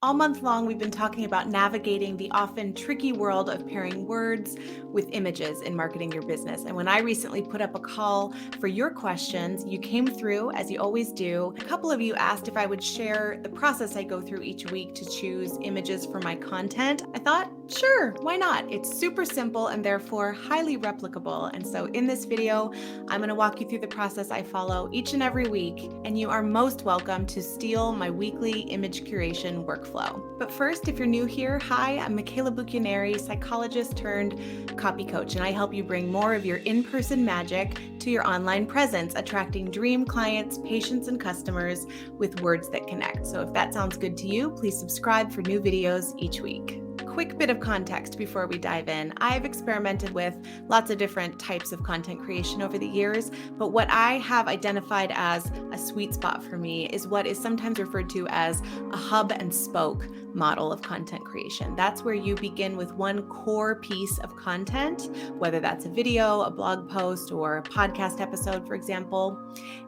All month long, we've been talking about navigating the often tricky world of pairing words with images in marketing your business. And when I recently put up a call for your questions, you came through, as you always do. A couple of you asked if I would share the process I go through each week to choose images for my content. I thought, sure, why not? It's super simple and therefore highly replicable. And so in this video, I'm going to walk you through the process I follow each and every week, and you are most welcome to steal my weekly image curation workflow. But first, if you're new here, hi, I'm Michaela Bucchianeri, psychologist turned copy coach, and I help you bring more of your in-person magic to your online presence, attracting dream clients, patients, and customers with words that connect. So if that sounds good to you, please subscribe for new videos each week. Quick bit of context before we dive in. I've experimented with lots of different types of content creation over the years, but what I have identified as a sweet spot for me is what is sometimes referred to as a hub and spoke model of content creation. That's where you begin with one core piece of content, whether that's a video, a blog post, or a podcast episode, for example,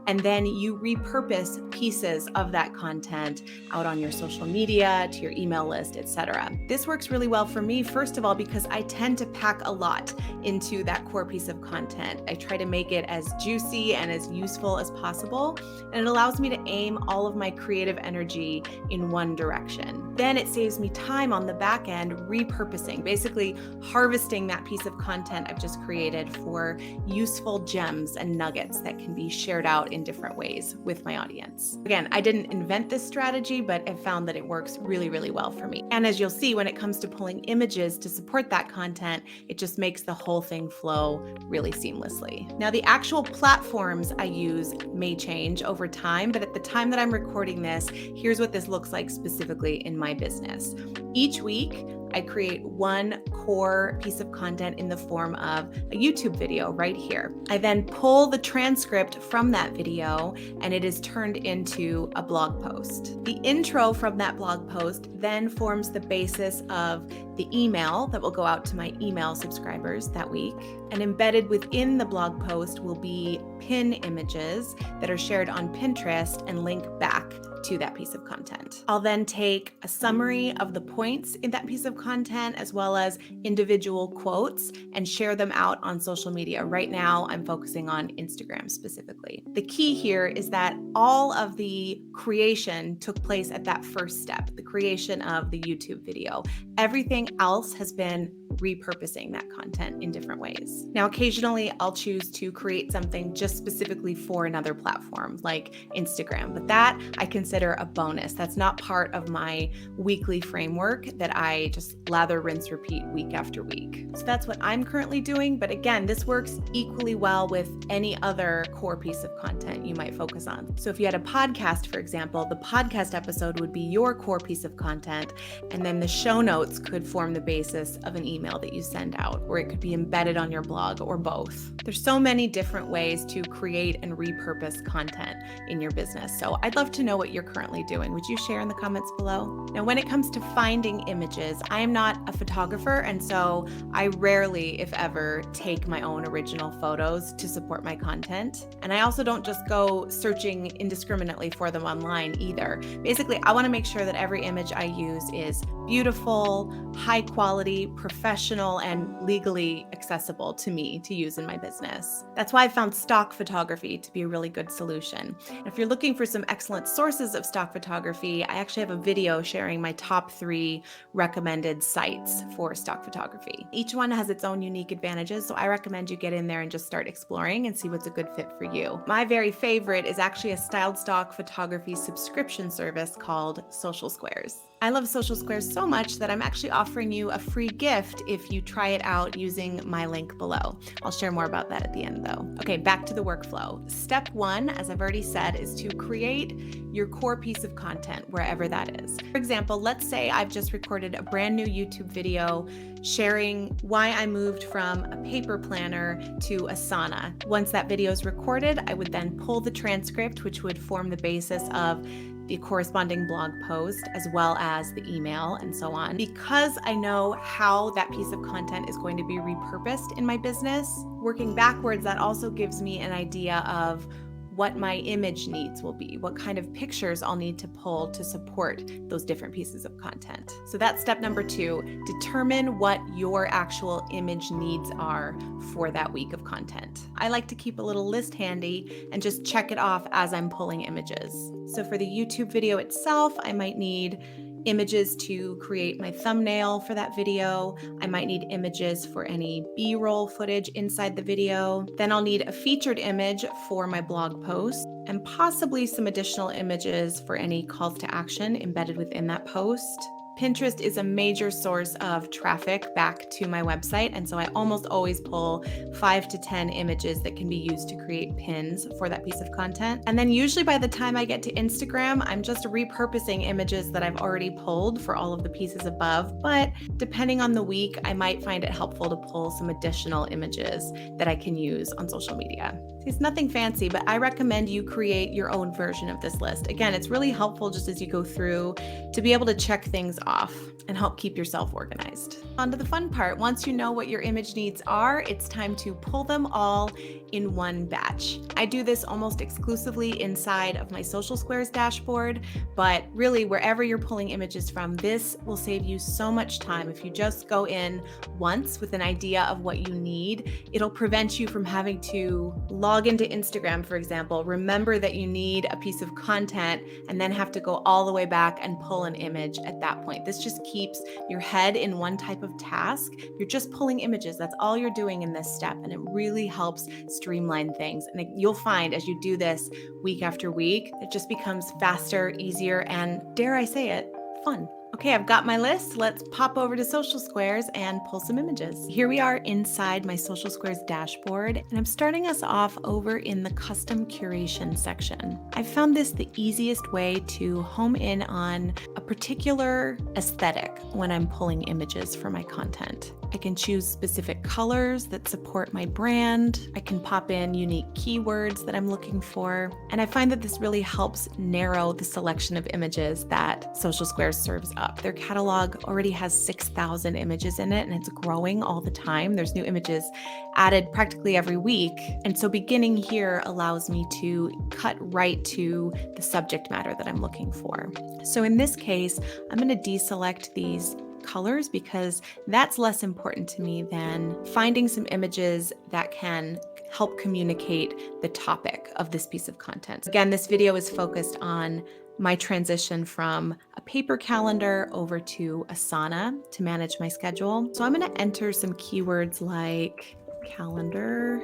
and then you repurpose pieces of that content out on your social media, to your email list, etc. This works really well for me, first of all, because I tend to pack a lot into that core piece of content. I try to make it as juicy and as useful as possible, and it allows me to aim all of my creative energy in one direction. Then it saves me time on the back end repurposing, basically harvesting that piece of content I've just created for useful gems and nuggets that can be shared out in different ways with my audience. Again, I didn't invent this strategy, but I've found that it works really, really well for me. And as you'll see, when it comes to pulling images to support that content, it just makes the whole thing flow really seamlessly. Now, the actual platforms I use may change over time, but at the time that I'm recording this, here's what this looks like specifically in my business. Each week, I create one core piece of content in the form of a YouTube video right here. I then pull the transcript from that video and it is turned into a blog post. The intro from that blog post then forms the basis of the email that will go out to my email subscribers that week. And embedded within the blog post will be pin images that are shared on Pinterest and link back to that piece of content. I'll then take a summary of the points in that piece of content as well as individual quotes and share them out on social media. Right now, I'm focusing on Instagram specifically. The key here is that all of the creation took place at that first step, the creation of the YouTube video. Everything else has been repurposing that content in different ways. Now, occasionally I'll choose to create something just specifically for another platform like Instagram, but that I consider a bonus. That's not part of my weekly framework that I just lather, rinse, repeat week after week. So that's what I'm currently doing. But again, this works equally well with any other core piece of content you might focus on. So if you had a podcast, for example, the podcast episode would be your core piece of content, and then the show notes could form the basis of an email that you send out, or it could be embedded on your blog, or both. There's so many different ways to create and repurpose content in your business. So I'd love to know what you're currently doing. Would you share in the comments below? Now, when it comes to finding images, I am not a photographer, and so I rarely, if ever, take my own original photos to support my content. And I also don't just go searching indiscriminately for them online either. Basically, I want to make sure that every image I use is beautiful, high quality, professional, and legally accessible to me to use in my business. That's why I found stock photography to be a really good solution. And if you're looking for some excellent sources of stock photography, I actually have a video sharing my top 3 recommended sites for stock photography. Each one has its own unique advantages, so I recommend you get in there and just start exploring and see what's a good fit for you. My very favorite is actually a styled stock photography subscription service called Social Squares. I love Social Squares so much that I'm actually offering you a free gift if you try it out using my link below. I'll share more about that at the end though. Okay, back to the workflow. Step 1, as I've already said, is to create your core piece of content wherever that is. For example, let's say I've just recorded a brand new YouTube video sharing why I moved from a paper planner to Asana. Once that video is recorded, I would then pull the transcript, which would form the basis of the corresponding blog post, as well as the email and so on. Because I know how that piece of content is going to be repurposed in my business, working backwards, that also gives me an idea of what my image needs will be, what kind of pictures I'll need to pull to support those different pieces of content. So that's step number 2, determine what your actual image needs are for that week of content. I like to keep a little list handy and just check it off as I'm pulling images. So for the YouTube video itself, I might need images to create my thumbnail for that video. I might need images for any B-roll footage inside the video. Then I'll need a featured image for my blog post and possibly some additional images for any calls to action embedded within that post. Pinterest is a major source of traffic back to my website, and so I almost always pull 5 to 10 images that can be used to create pins for that piece of content. And then usually by the time I get to Instagram, I'm just repurposing images that I've already pulled for all of the pieces above, but depending on the week, I might find it helpful to pull some additional images that I can use on social media. It's nothing fancy, but I recommend you create your own version of this list. Again, it's really helpful just as you go through to be able to check things off and help keep yourself organized. On to the fun part. Once you know what your image needs are, it's time to pull them all in one batch. I do this almost exclusively inside of my Social Squares dashboard, but really wherever you're pulling images from, this will save you so much time. If you just go in once with an idea of what you need, it'll prevent you from having to log into Instagram, for example, remember that you need a piece of content, and then have to go all the way back and pull an image at that point. This just keeps your head in one type of task. You're just pulling images. That's all you're doing in this step, and it really helps streamline things. And you'll find as you do this week after week, it just becomes faster, easier, and dare I say it, fun. Okay, I've got my list. Let's pop over to Social Squares and pull some images. Here we are inside my Social Squares dashboard, and I'm starting us off over in the custom curation section. I found this the easiest way to home in on a particular aesthetic when I'm pulling images for my content. I can choose specific colors that support my brand. I can pop in unique keywords that I'm looking for. And I find that this really helps narrow the selection of images that Social Squares serves up. Their catalog already has 6,000 images in it, and it's growing all the time. There's new images added practically every week. And so beginning here allows me to cut right to the subject matter that I'm looking for. So in this case, I'm going to deselect these colors because that's less important to me than finding some images that can help communicate the topic of this piece of content. Again, this video is focused on my transition from a paper calendar over to Asana to manage my schedule. So I'm going to enter some keywords like calendar,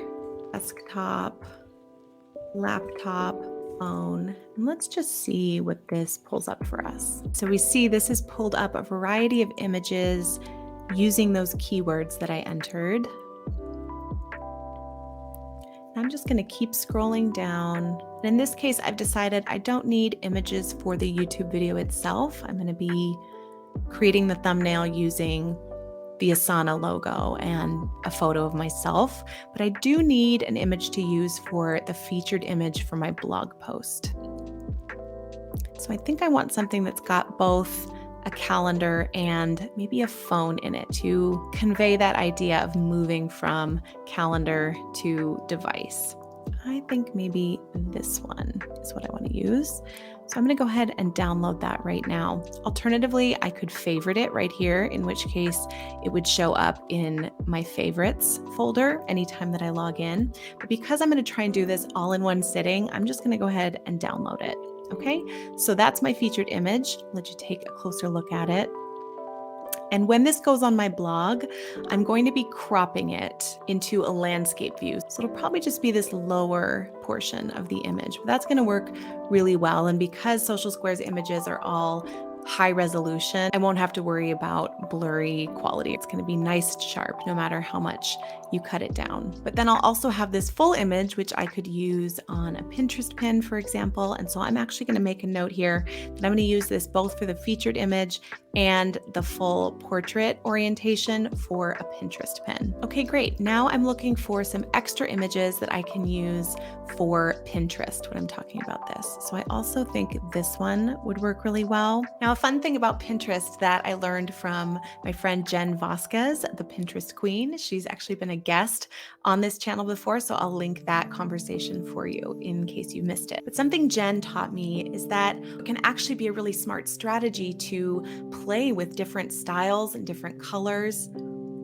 desktop, laptop, phone, and let's just see what this pulls up for us. So we see this has pulled up a variety of images using those keywords that I entered. I'm just going to keep scrolling down. And in this case, I've decided I don't need images for the YouTube video itself. I'm going to be creating the thumbnail using the Asana logo and a photo of myself, but I do need an image to use for the featured image for my blog post. So I think I want something that's got both a calendar and maybe a phone in it to convey that idea of moving from calendar to device. I think maybe this one is what I want to use. So I'm going to go ahead and download that right now. Alternatively, I could favorite it right here, in which case it would show up in my favorites folder anytime that I log in. But because I'm going to try and do this all in one sitting, I'm just going to go ahead and download it. Okay, so that's my featured image. I'll let you take a closer look at it. And when this goes on my blog, I'm going to be cropping it into a landscape view. So it'll probably just be this lower portion of the image, but that's going to work really well. And because Social Squares images are all high resolution, I won't have to worry about blurry quality. It's going to be nice and sharp no matter how much you cut it down. But then I'll also have this full image, which I could use on a Pinterest pin, for example. And so I'm actually going to make a note here that I'm going to use this both for the featured image and the full portrait orientation for a Pinterest pin. Okay, great. Now I'm looking for some extra images that I can use for Pinterest when I'm talking about this. So I also think this one would work really well. Now, a fun thing about Pinterest that I learned from my friend Jen Vasquez, the Pinterest queen, she's actually been a guest on this channel before, so I'll link that conversation for you in case you missed it. But something Jen taught me is that it can actually be a really smart strategy to play with different styles and different colors.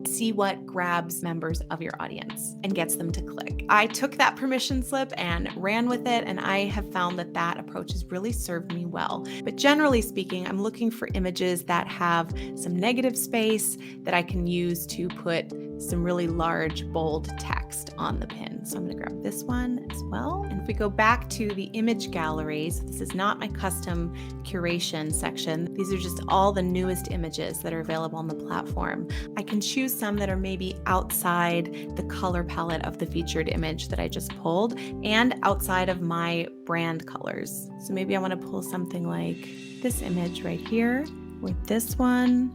See what grabs members of your audience and gets them to click. I took that permission slip and ran with it, and I have found that that approach has really served me well. But generally speaking, I'm looking for images that have some negative space that I can use to put some really large, bold text on the pin. So I'm going to grab this one as well. And if we go back to the image galleries, this is not my custom curation section. These are just all the newest images that are available on the platform. I can choose some that are maybe outside the color palette of the featured image that I just pulled and outside of my brand colors. So maybe I want to pull something like this image right here with this one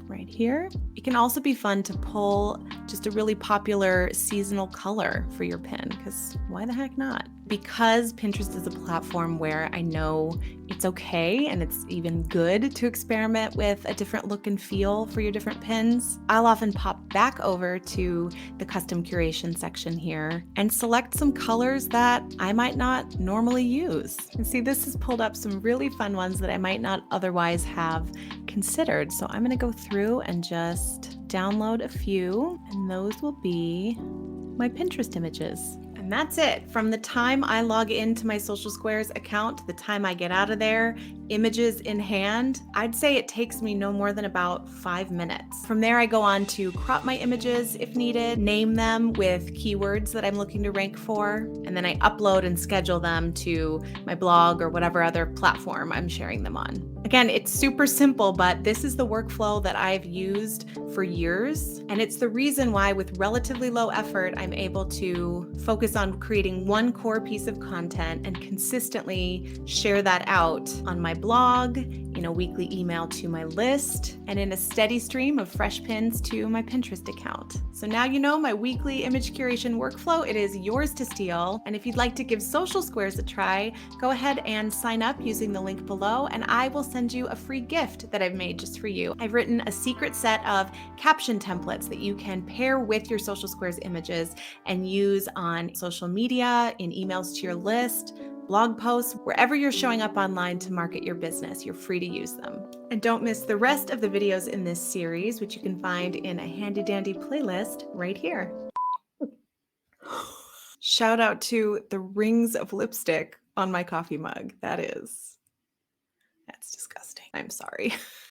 right here. It can also be fun to pull just a really popular seasonal color for your pin, because why the heck not? Because Pinterest is a platform where I know it's okay and it's even good to experiment with a different look and feel for your different pins, I'll often pop back over to the custom curation section here and select some colors that I might not normally use. And see, this has pulled up some really fun ones that I might not otherwise have considered. So I'm going to go through and just download a few, and those will be my Pinterest images. And that's it. From the time I log into my Social Squares account to the time I get out of there, images in hand, I'd say it takes me no more than about 5 minutes. From there, I go on to crop my images if needed, name them with keywords that I'm looking to rank for, and then I upload and schedule them to my blog or whatever other platform I'm sharing them on. Again, it's super simple, but this is the workflow that I've used for years. And it's the reason why, with relatively low effort, I'm able to focus on creating one core piece of content and consistently share that out on my blog, in a weekly email to my list, and in a steady stream of fresh pins to my Pinterest account. So now you know my weekly image curation workflow. It is yours to steal. And if you'd like to give Social Squares a try, go ahead and sign up using the link below, and I will send you a free gift that I've made just for you. I've written a secret set of caption templates that you can pair with your Social Squares images and use on social media, in emails to your list, blog posts, wherever you're showing up online to market your business. You're free to use them. And don't miss the rest of the videos in this series, which you can find in a handy dandy playlist right here. Shout out to the rings of lipstick on my coffee mug. That's disgusting. I'm sorry.